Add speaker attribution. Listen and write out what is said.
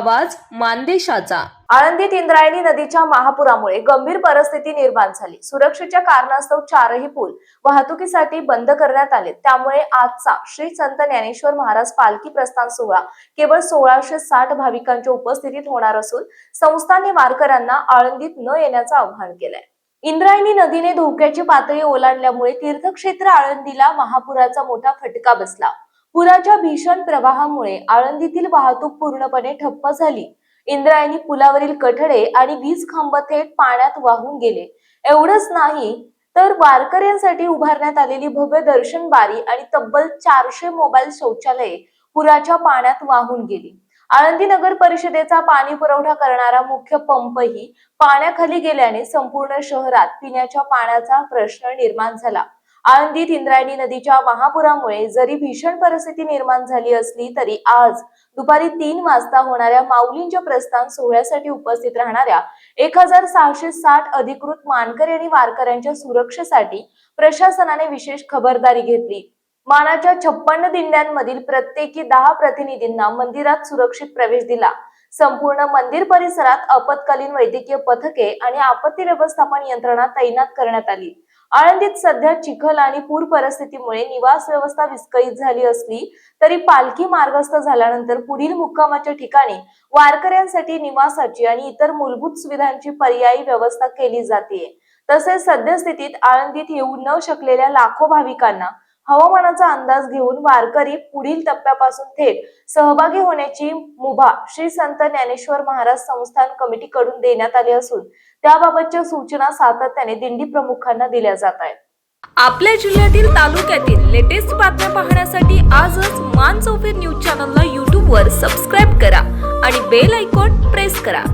Speaker 1: आवाज मानदेशाचा।
Speaker 2: आळंदीत इंद्रायणी नदीच्या महापुरामुळे गंभीर परिस्थिती निर्माण झाली। सुरक्षेच्या कारणास्तव चारही पूल वाहतुकीसाठी बंद करण्यात आले। त्यामुळे आजचा श्री संत ज्ञानेश्वर महाराज पालखी प्रस्थान सोहळा केवळ 1660 भाविकांच्या उपस्थितीत होणार असून संस्थांनी वारकऱ्यांना आळंदीत न येण्याचं आवाहन केलंय। इंद्रायणी नदीने धोक्याची पातळी ओलांडल्यामुळे तीर्थक्षेत्र आळंदीला महापुराचा मोठा फटका बसला। पुराच्या भीषण प्रवाहामुळे आळंदीतील वाहतूक पूर्णपणे ठप्प झाली। इंद्रायणी पुलावरील कठडे आणि वीज खांब थेट पाण्यात वाहून गेले। एवढंच नाही तर वारकऱ्यांसाठी उभारण्यात आलेली भव्य दर्शन बारी आणि तब्बल 400 मोबाईल शौचालये पुराच्या पाण्यात वाहून गेली। आळंदी नगर परिषदेचा पाणी पुरवठा करणारा मुख्य पंपही पाण्याखाली गेल्याने संपूर्ण शहरात पिण्याच्या पाण्याचा प्रश्न निर्माण झाला। आळंदीत इंद्रायणी नदीच्या महापुरामुळे जरी भीषण परिस्थिती निर्माण झाली असली तरी आज दुपारी 3 वाजता होणाऱ्या माऊलींच्या प्रस्थान सोहळ्यासाठी उपस्थित राहणाऱ्या 1660 अधिकृत मानकरी आणि वारकऱ्यांच्या सुरक्षेसाठी प्रशासनाने विशेष खबरदारी घेतली। मानाच्या 56 दिंड्यांमधील प्रत्येकी 10 प्रतिनिधींना मंदिरात सुरक्षित प्रवेश दिला। संपूर्ण मंदिर परिसरात आपत्कालीन वैद्यकीय पथके आणि आपत्ती व्यवस्थापन यंत्रणा तैनात करण्यात आली। आळंदीत सध्या चिखल आणि पूर परिस्थितीमुळे निवास व्यवस्था विस्कळीत झाली असली तरी पालखी मार्गस्थ झाल्यानंतर पुढील मुक्कामाच्या ठिकाणी वारकऱ्यांसाठी निवासाची आणि इतर मूलभूत सुविधांची पर्यायी व्यवस्था केली जाते। तसेच सद्यस्थितीत आळंदीत येऊ न शकलेल्या लाखो भाविकांना हवामानाचा अंदाज घेऊन वारकरी पुढील टप्प्यापासून थेट सहभागी होण्याची मुभा श्री संत ज्ञानेश्वर महाराज संस्थान कमिटीकडून देण्यात आली असून त्याबाबतच्या सूचना सातत्याने दिंडी प्रमुखांना दिल्या जात आहेत।
Speaker 1: आपल्या जिल्ह्यातील तालुक्यातील लेटेस्ट बातम्या पाहण्यासाठी आजच मान चौफेर न्यूज चॅनलला YouTube वर सबस्क्राइब करा आणि बेल आयकॉन प्रेस करा।